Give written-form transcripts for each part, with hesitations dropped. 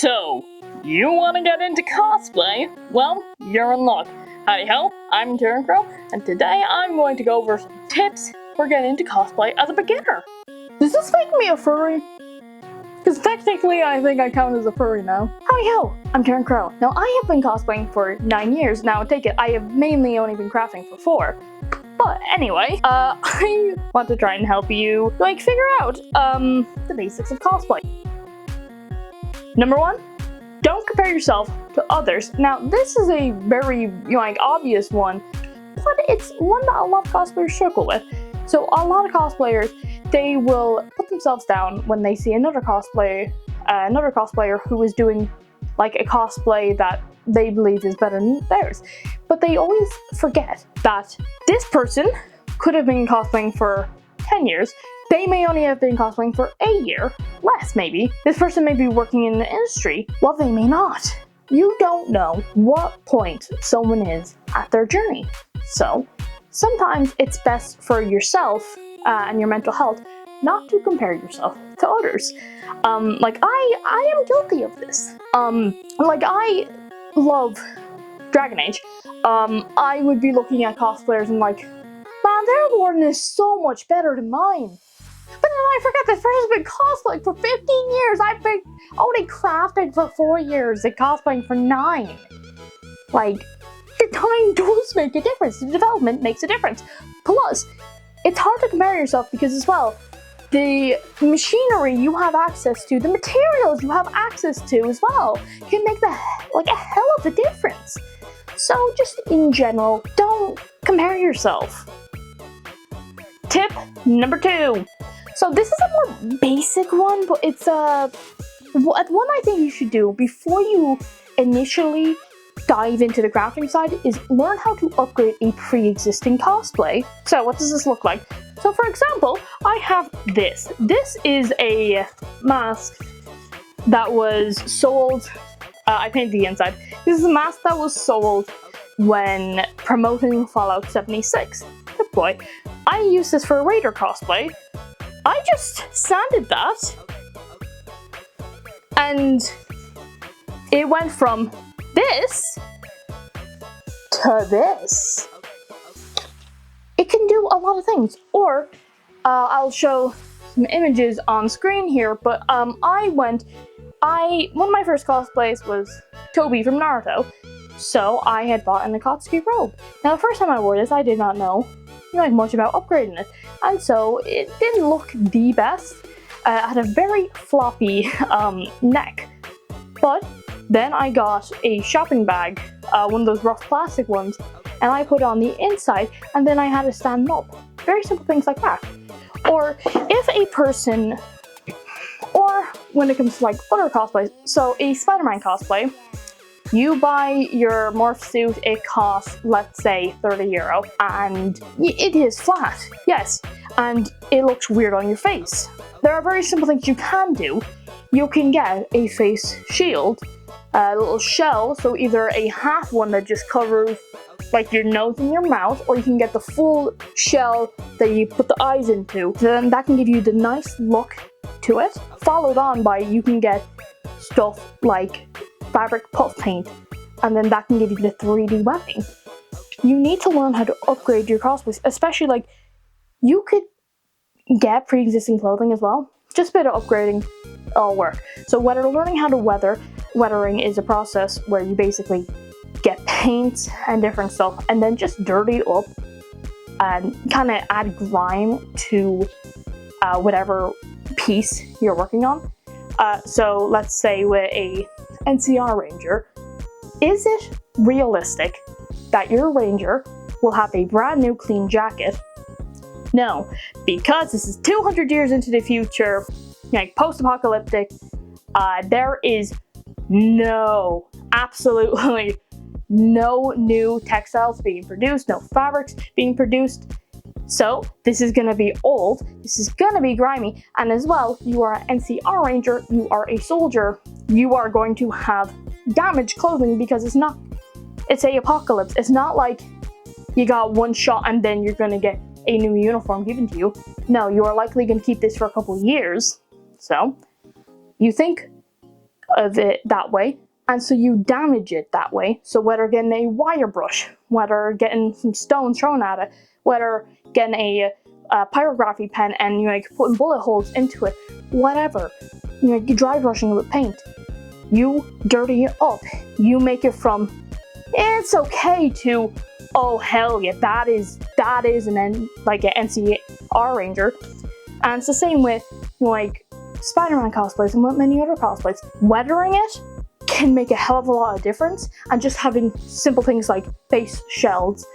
So, you want to get into cosplay? Well, you're in luck. Howdy ho, I'm Crow, and today I'm going to go over some tips for getting into cosplay as a beginner. Does this make me a furry? Because technically I think I count as a furry now. Howdy ho, I'm Crow. Now I have been cosplaying for 9 years. Now take it, I have mainly only been crafting for 4. But anyway, I want to try and help you, figure out, the basics of cosplay. Number 1, don't compare yourself to others. Now, this is a very, obvious one, but it's one that a lot of cosplayers struggle with. So a lot of cosplayers, they will put themselves down when they see another cosplayer who is doing, a cosplay that they believe is better than theirs. But they always forget that this person could have been cosplaying for 10 years. They may only have been cosplaying for a year, less maybe. This person may be working in the industry, while they may not. You don't know what point someone is at their journey. So, sometimes it's best for yourself and your mental health not to compare yourself to others. I am guilty of this. I love Dragon Age. I would be looking at cosplayers and man, their Warden is so much better than mine. But then I forget this person's been cosplaying for 15 years. I've been only crafting for 4 years and cosplaying for 9. The time does make a difference. The development makes a difference. Plus, it's hard to compare yourself because as well, the machinery you have access to, the materials you have access to as well, can make a hell of a difference. So just in general, don't compare yourself. Tip number 2. So this is a more basic one, but it's one I think you should do before you initially dive into the crafting side is learn how to upgrade a pre-existing cosplay. So what does this look like? So for example, I have this. This is a mask that was sold, I painted the inside. This is a mask that was sold when promoting Fallout 76. Good boy. I used this for a Raider cosplay. I just sanded that, and it went from this to this. It can do a lot of things, or I'll show some images on screen here, but one of my first cosplays was Toby from Naruto, so I had bought an Akatsuki robe. Now the first time I wore this, I did not know much about upgrading it, and so it didn't look the best. It had a very floppy neck, but then I got a shopping bag, one of those rough plastic ones, and I put it on the inside, and then I had to stand them up. Very simple things like that. Or if a person, or when it comes to other cosplays, so a Spider-Man cosplay, you buy your morph suit, it costs, let's say, €30, and it is flat, yes, and it looks weird on your face. There are very simple things you can do. You can get a face shield, a little shell, so either a half one that just covers your nose and your mouth, or you can get the full shell that you put the eyes into. Then that can give you the nice look to it, followed on by you can get stuff like fabric puff paint, and then that can give you the 3D webbing. You need to learn how to upgrade your cosplays, especially you could get pre-existing clothing as well. Just a bit of upgrading, all work. So whether learning how to weathering is a process where you basically get paint and different stuff and then just dirty up and kind of add grime to whatever piece you're working on. So let's say with a NCR Ranger, is it realistic that your Ranger will have a brand new clean jacket? No, because this is 200 years into the future, post-apocalyptic, there is absolutely no new textiles being produced, no fabrics being produced. So this is going to be old, this is going to be grimy, and as well, you are an NCR Ranger, you are a soldier, you are going to have damaged clothing because it's a apocalypse. It's not like you got one shot and then you're going to get a new uniform given to you. No, you are likely going to keep this for a couple years. So, you think of it that way, and so you damage it that way. So whether getting a wire brush, whether getting some stones thrown at it, whether getting a pyrography pen and putting bullet holes into it, whatever, you dry brushing it with paint, you dirty it up. You make it from it's okay to oh hell yeah, that is an NCR Ranger. And it's the same with Spider-Man cosplays and many other cosplays. Weathering it can make a hell of a lot of difference, and just having simple things like face shells,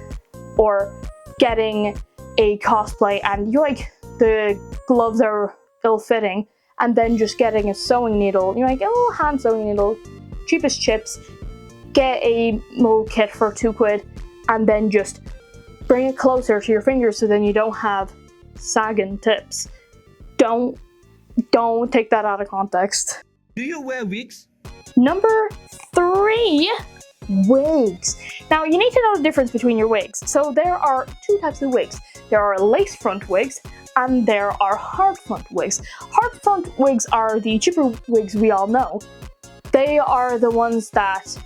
or getting a cosplay and the gloves are ill-fitting, and then just getting a sewing needle, a little hand sewing needle, cheapest chips, get a mold kit for £2, and then just bring it closer to your fingers so then you don't have sagging tips. Don't take that out of context. Do you wear wigs? Number 3, wigs. Now you need to know the difference between your wigs. So there are 2 types of wigs. There are lace front wigs and there are hard front wigs. Hard front wigs are the cheaper wigs we all know. They are the ones that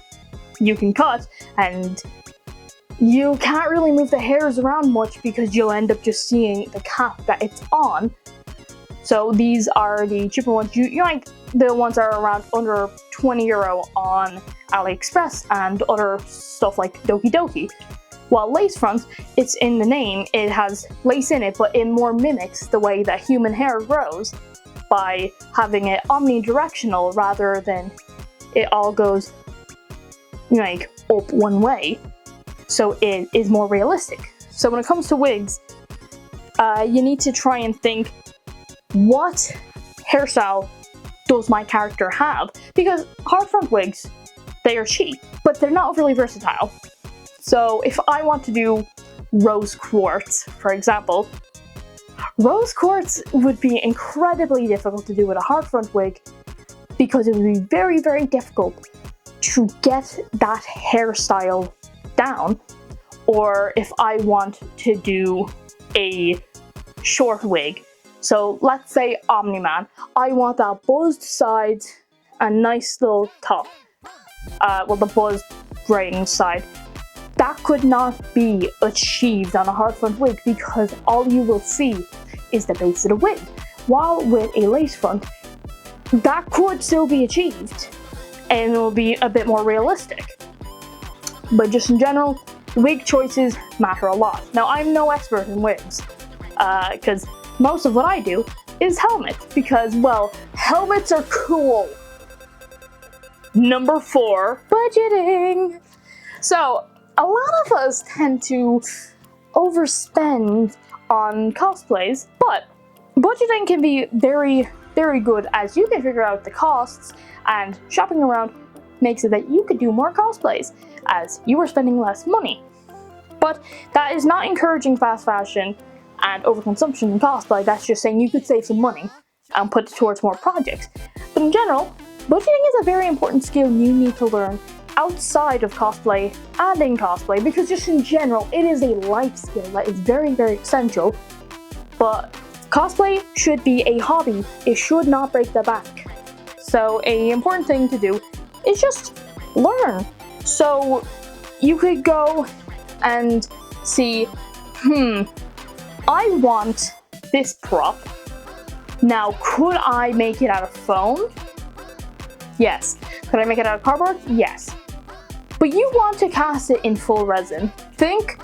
you can cut and you can't really move the hairs around much because you'll end up just seeing the cap that it's on. So these are the cheaper ones. The ones that are around under €20 on AliExpress and other stuff like Doki Doki. While lace fronts, it's in the name, it has lace in it, but it more mimics the way that human hair grows by having it omnidirectional rather than it all goes up one way. So it is more realistic. So when it comes to wigs, you need to try and think, what hairstyle does my character have? Because hard front wigs, they are cheap, but they're not really versatile. So if I want to do rose quartz, for example, rose quartz would be incredibly difficult to do with a hard front wig because it would be very, very difficult to get that hairstyle down. Or if I want to do a short wig, so let's say Omni-Man, I want that buzzed sides and nice little top. The buzzed graying side. That could not be achieved on a hard front wig because all you will see is the base of the wig. While with a lace front, that could still be achieved and it will be a bit more realistic. But just in general, wig choices matter a lot. Now, I'm no expert in wigs because most of what I do is helmets because, well, helmets are cool. Number 4, budgeting. So, a lot of us tend to overspend on cosplays, but budgeting can be very, very good as you can figure out the costs, and shopping around makes it that you could do more cosplays as you are spending less money. But that is not encouraging fast fashion and overconsumption in cosplay. That's just saying you could save some money and put it towards more projects. But in general, budgeting is a very important skill you need to learn outside of cosplay and in cosplay, because just in general, it is a life skill that is very, very essential. But cosplay should be a hobby. It should not break the bank. So an important thing to do is just learn. So you could go and see, I want this prop. Now, could I make it out of foam? Yes. Could I make it out of cardboard? Yes. But you want to cast it in full resin. Think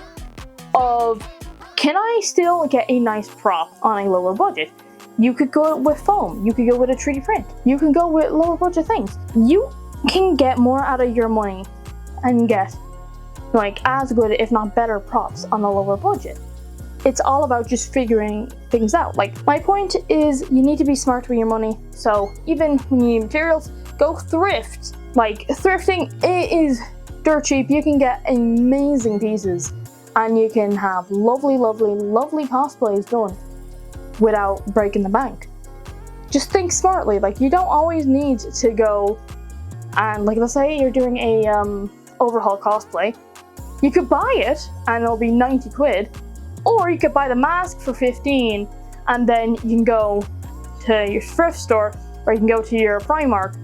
of, can I still get a nice prop on a lower budget? You could go with foam. You could go with a 3D print. You can go with lower budget things. You can get more out of your money and get as good, if not better, props on a lower budget. It's all about just figuring things out. My point is, you need to be smart with your money. So even when you need materials, go thrift. Thrifting, it is dirt cheap. You can get amazing pieces and you can have lovely, lovely, lovely cosplays done without breaking the bank. Just think smartly. You don't always need to go and let's say you're doing a overhaul cosplay. You could buy it and it'll be 90 quid, or you could buy the mask for 15 and then you can go to your thrift store or you can go to your Primark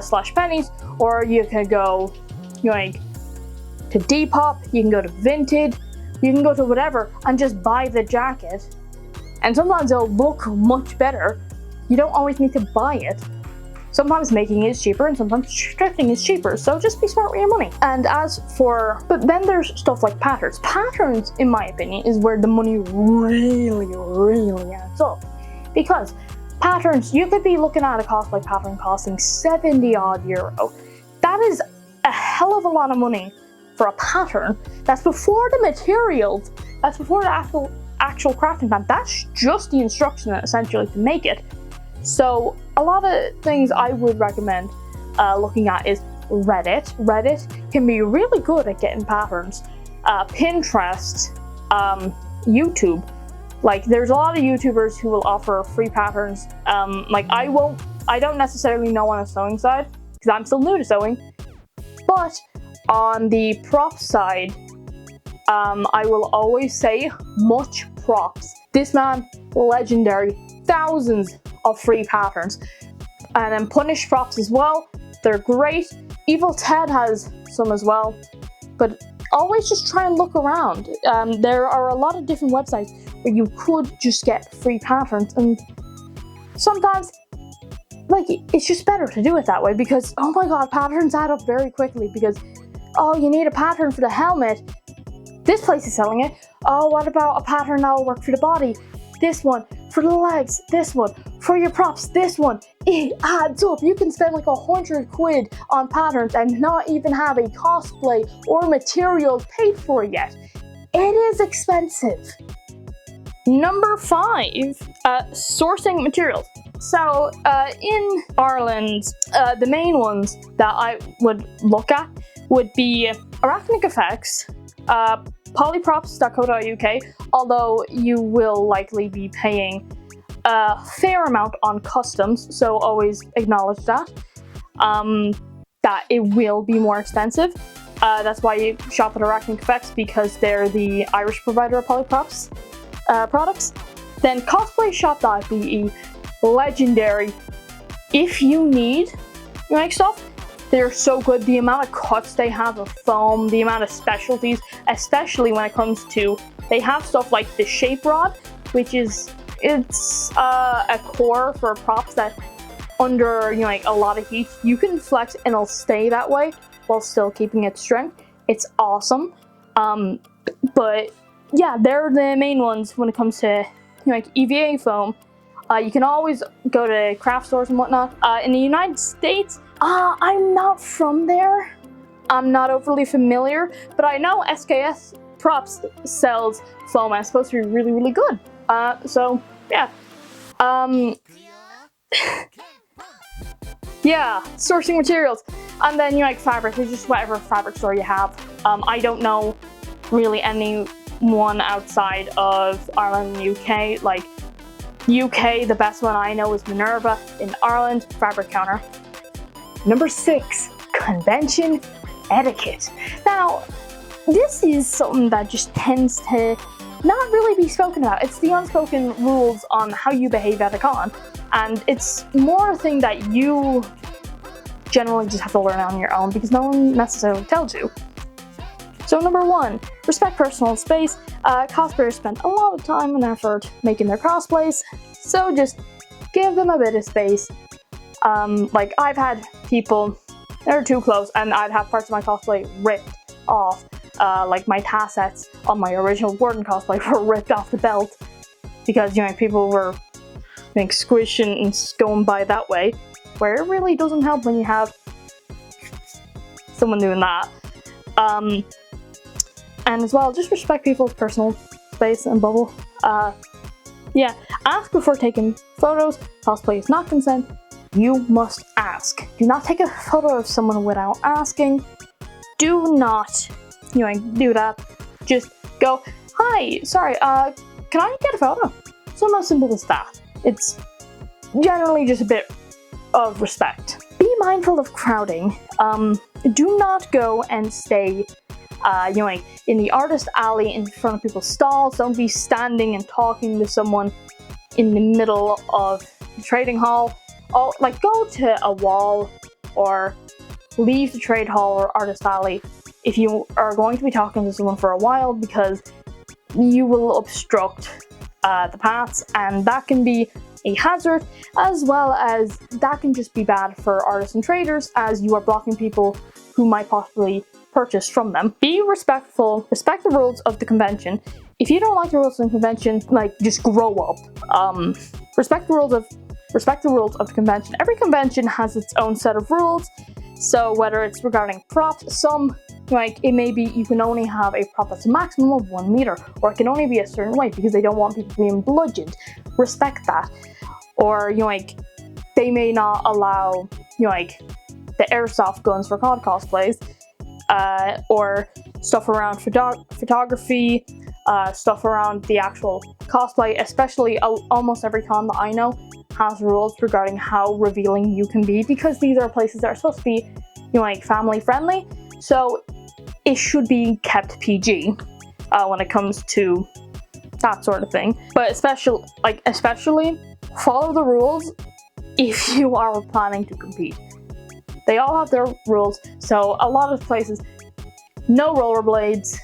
slash pennies, or you can go, like, to Depop, you can go to Vinted, you can go to whatever and just buy the jacket. And sometimes it'll look much better. You don't always need to buy it. Sometimes making is cheaper and sometimes thrifting is cheaper, so just be smart with your money. And but then there's stuff like patterns. Patterns, in my opinion, is where the money really adds up. Because patterns, you could be looking at a cosplay pattern costing 70 odd euro. That is a hell of a lot of money for a pattern. That's before the materials, that's before the actual crafting time. That's just the instruction essentially to make it. So a lot of things I would recommend looking at is Reddit. Reddit can be really good at getting patterns. Pinterest, YouTube. Like, there's a lot of YouTubers who will offer free patterns. Like, I don't necessarily know on the sewing side because I'm still new to sewing. But on the prop side, I will always say much props. This man, legendary, thousands of free patterns. And then Punish props as well, they're great. Evil Ted has some as well, but always just try and look around. There are a lot of different websites where you could just get free patterns, and sometimes, like, it's just better to do it that way because, oh my god, patterns add up very quickly because, oh, you need a pattern for the helmet. This place is selling it. Oh, what about a pattern that will work for the body? This one. For the legs, this one. For your props, this one. It adds up. You can spend like 100 quid on patterns and not even have a cosplay or materials paid for yet. It is expensive. Number 5, sourcing materials. So in Ireland, the main ones that I would look at would be Arachnic Effects, polyprops.co.uk, although you will likely be paying a fair amount on customs, so always acknowledge that, that it will be more expensive. That's why you shop at Arachnic Effects, because they're the Irish provider of polyprops products. Then cosplayshop.be, legendary. If you need stuff, they're so good. The amount of cuts they have of foam, the amount of specialties, especially when it comes to, they have stuff like the shape rod, which is, it's a core for props that under a lot of heat, you can flex and it'll stay that way while still keeping its strength. It's awesome. But yeah, they're the main ones when it comes to EVA foam. You can always go to craft stores and whatnot. In the United States, I'm not from there. I'm not overly familiar, but I know SKS Props sells foam and it's supposed to be really, really good. So yeah. Yeah, sourcing materials. And then fabric, it's just whatever fabric store you have. I don't know really anyone outside of Ireland and UK. Like, UK, the best one I know is Minerva. In Ireland, Fabric Counter. Number 6, convention etiquette. Now, this is something that just tends to not really be spoken about. It's the unspoken rules on how you behave at a con, and it's more a thing that you generally just have to learn on your own because no one necessarily tells you. So number 1, respect personal space. Cosplayers spend a lot of time and effort making their cosplays, so just give them a bit of space. Like, I've had people that are too close and I'd have parts of my cosplay ripped off. Like my tassets on my original Warden cosplay were ripped off the belt because people were squishing and going by that way, where it really doesn't help when you have someone doing that. And as well, just respect people's personal space and bubble. Yeah, ask before taking photos. Cosplay is not consent. You must ask. Do not take a photo of someone without asking. Do not, do that. Just go, hi, sorry, can I get a photo? It's almost simple as that. It's generally just a bit of respect. Be mindful of crowding. Do not go and stay in the artist alley in front of people's stalls. Don't be standing and talking to someone in the middle of the trading hall. Oh, like, go to a wall or leave the trade hall or artist alley if you are going to be talking to someone for a while, because you will obstruct the paths, and that can be a hazard, as well as that can just be bad for artists and traders, as you are blocking people who might possibly purchase from them. Be respectful, respect the rules of the convention. If you don't like the rules of the convention, like, just grow up. Respect the rules of the convention. Every convention has its own set of rules, so whether it's regarding props, some, like, it may be you can only have a prop that's a maximum of 1 meter, or it can only be a certain weight because they don't want people being bludgeoned. Respect that. Or, you know, like, they may not allow, you know, like, the airsoft guns for COD cosplays, or stuff around photography, stuff around the actual cosplay. Especially almost every con that I know has rules regarding how revealing you can be, because these are places that are supposed to be, you know, like, family friendly, so it should be kept PG when it comes to that sort of thing. But especially follow the rules if you are planning to compete. They all have their rules, so a lot of places, no rollerblades,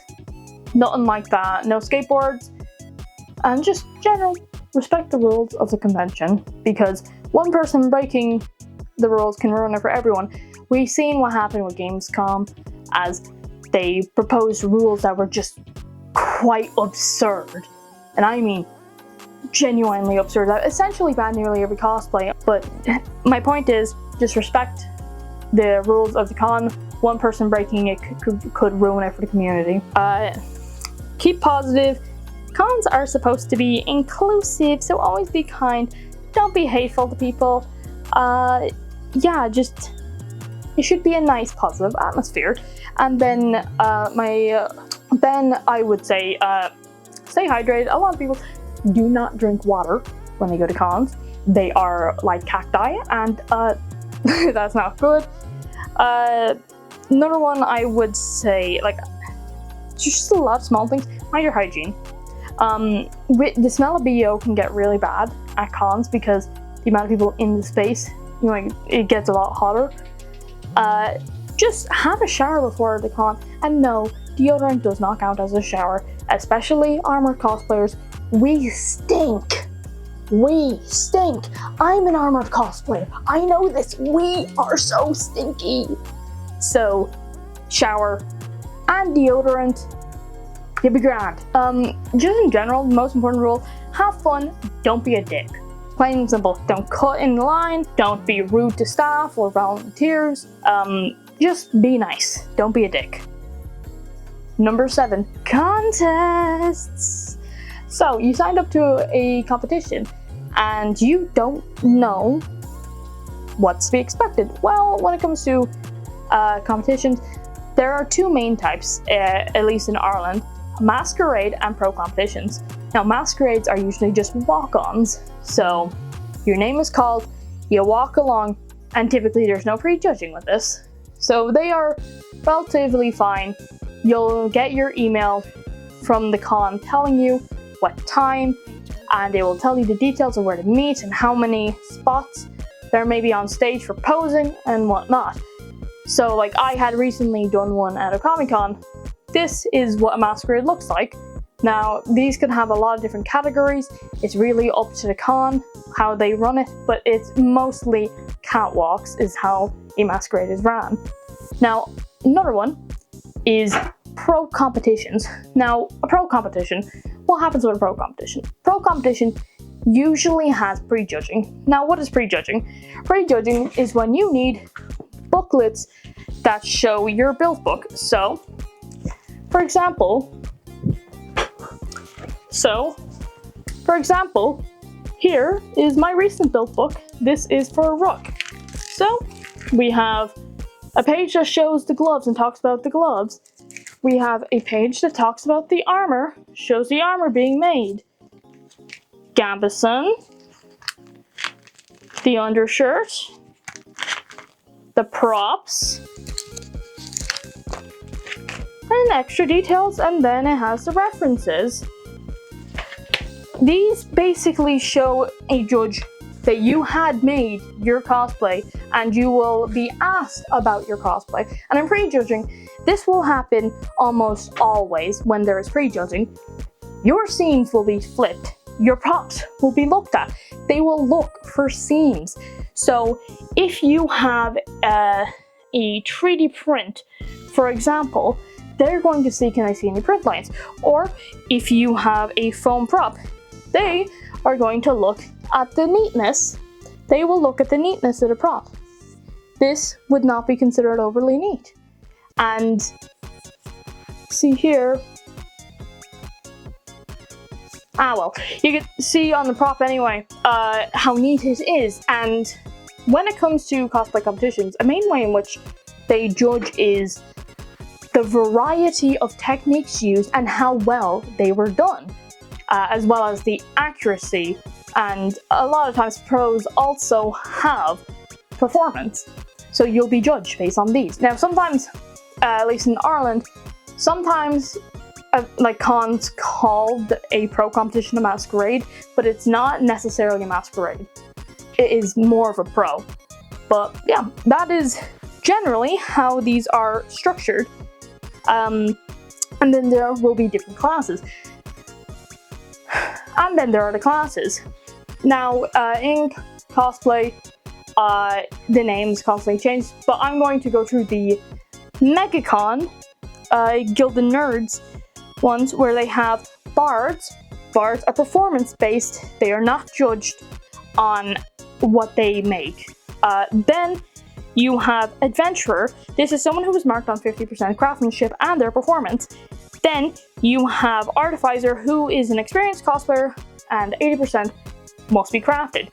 nothing like that, no skateboards, and just general respect the rules of the convention, because one person breaking the rules can ruin it for everyone. We've seen what happened with Gamescom, as they proposed rules that were just quite absurd, and I mean genuinely absurd, that essentially banned nearly every cosplay. But my point is, just respect the rules of the con. One person breaking it could ruin it for the community. Keep positive. Cons are supposed to be inclusive, so always be kind. Don't be hateful to people. Yeah, just, it should be a nice, positive atmosphere. And then, then I would say, stay hydrated. A lot of people do not drink water when they go to cons. They are like cacti, and that's not good. Another one I would say, like, just a lot of small things. Mind your hygiene. The smell of BO can get really bad at cons because the amount of people in the space, you know, like, it gets a lot hotter. Just have a shower before the con, and no, deodorant does not count as a shower, especially armored cosplayers. We stink. We stink. I'm an armored cosplayer. I know this. We are so stinky. So, shower and deodorant, you'll be grand. Just in general, the most important rule, have fun, don't be a dick. Plain and simple. Don't cut in line, don't be rude to staff or volunteers. Just be nice, don't be a dick. Number 7, contests. So, you signed up to a competition and you don't know what's to be expected. Well, when it comes to competitions, there are 2 main types, at least in Ireland: masquerade and pro competitions. Now, masquerades are usually just walk-ons, so your name is called, you walk along, and typically there's no prejudging with this. So they are relatively fine. You'll get your email from the con telling you what time, and it will tell you the details of where to meet and how many spots there may be on stage for posing and whatnot. So, like, I had recently done one at a Comic-Con. This is what a masquerade looks like. Now, these can have a lot of different categories. It's really up to the con how they run it, but it's mostly catwalks is how a masquerade is ran. Now, another one is pro competitions. Now, a pro competition, what happens with a pro competition? Pro competition usually has prejudging. Now, what is prejudging? Prejudging is when you need booklets that show your build book. So, for example, here is my recent build book. This is for a Rook. So, we have a page that shows the gloves and talks about the gloves. We have a page that talks about the armor, shows the armor being made. Gambeson, the undershirt, the props, and extra details, and then it has the references. These basically show a judge that you had made your cosplay and you will be asked about your cosplay. And in prejudging, this will happen almost always when there is prejudging. Your scenes will be flipped. Your props will be looked at. They will look for scenes. So if you have a 3D print, for example, they're going to see, can I see any print lines? Or if you have a foam prop, they are going to look at the neatness. They will look at the neatness of the prop. This would not be considered overly neat. And see here, well, you can see on the prop anyway how neat it is. And when it comes to cosplay competitions, a main way in which they judge is the variety of techniques used and how well they were done, as well as the accuracy. And a lot of times pros also have performance, so you'll be judged based on these. Now sometimes, at least in Ireland, sometimes like cons called a pro competition a masquerade, but it's not necessarily a masquerade. It is more of a pro. But yeah, that is generally how these are structured. And then there will be different classes. And then there are the classes. Now, in cosplay, the names constantly change, but I'm going to go through the MegaCon, Guild of Nerds ones, where they have bards. Bards are performance-based. They are not judged on what they make. Then you have Adventurer. This is someone who was marked on 50% craftsmanship and their performance. Then you have Artificer, who is an experienced cosplayer, and 80% must be crafted.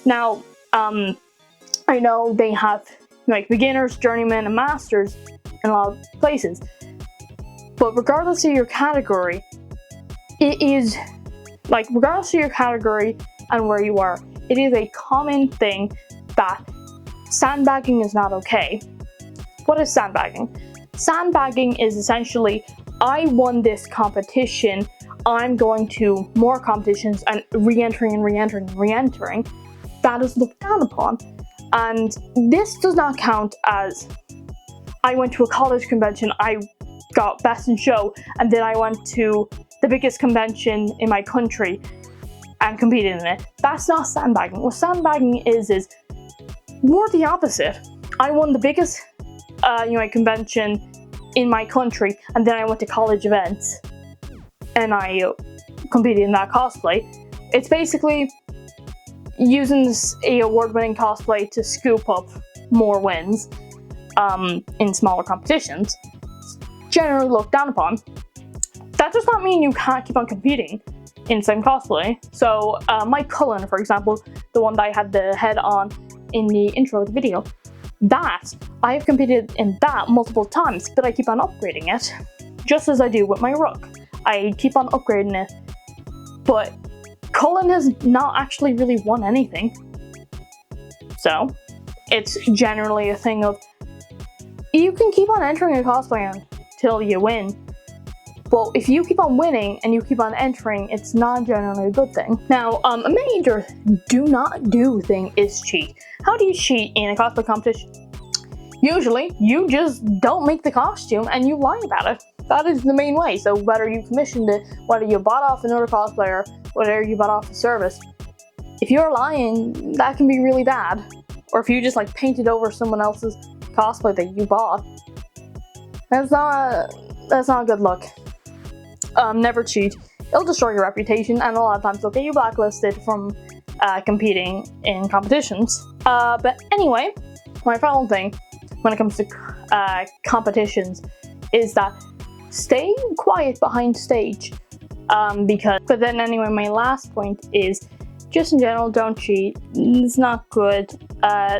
Now, I know they have like beginners, journeymen, and masters in a lot of places. But regardless of your category, it is, like, regardless of your category and where you are, it is a common thing that sandbagging is not okay. What is sandbagging? Sandbagging is essentially, I won this competition, I'm going to more competitions and re-entering and re-entering and re-entering. That is looked down upon. And this does not count as, I went to a college convention, I got best in show, and then I went to the biggest convention in my country and competed in it. That's not sandbagging. What sandbagging is more the opposite. I won the biggest convention in my country, and then I went to college events and I competed in that cosplay. It's basically using this award-winning cosplay to scoop up more wins in smaller competitions. Generally looked down upon. That does not mean you can't keep on competing in the same cosplay. So Mike Cullen, for example, the one that I had the head on in the intro of the video, that I have competed in that multiple times, but I keep on upgrading it, just as I do with my Rook. I keep on upgrading it, but Cullen has not actually really won anything. So it's generally a thing of, you can keep on entering a cosplay until you win, but if you keep on winning and you keep on entering, it's not generally a good thing. Now, a major do not do thing is cheat. How do you cheat in a cosplay competition? Usually, you just don't make the costume and you lie about it. That is the main way. So whether you commissioned it, whether you bought off another cosplayer, whether you bought off a service, if you're lying, that can be really bad. Or if you just like painted over someone else's cosplay that you bought, that's not good luck. Never cheat. It'll destroy your reputation, and a lot of times it'll get you blacklisted from competing in competitions. But anyway, my final thing when it comes to competitions is that stay quiet behind stage. But then anyway, my last point is, just in general, don't cheat. It's not good.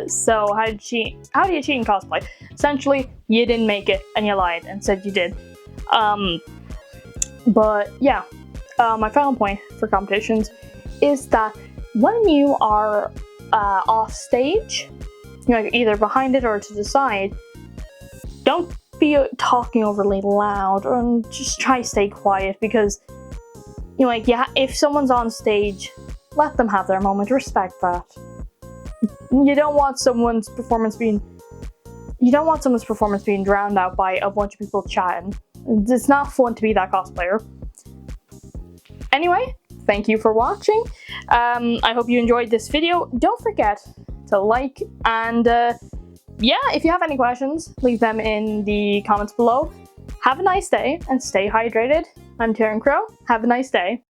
So how do you cheat in cosplay? Essentially, you didn't make it and you lied and said you did. But yeah, my final point for competitions is that when you are off stage, either behind it or to the side, don't be talking overly loud, and just try to stay quiet, because if someone's on stage let them have their moment. Respect that. You don't want someone's performance being drowned out by a bunch of people chatting. It's not fun to be that cosplayer. Anyway, thank you for watching. I hope you enjoyed this video. Don't forget to like, and yeah, if you have any questions, leave them in the comments below. Have a nice day and stay hydrated. I'm Taryn Crow. Have a nice day.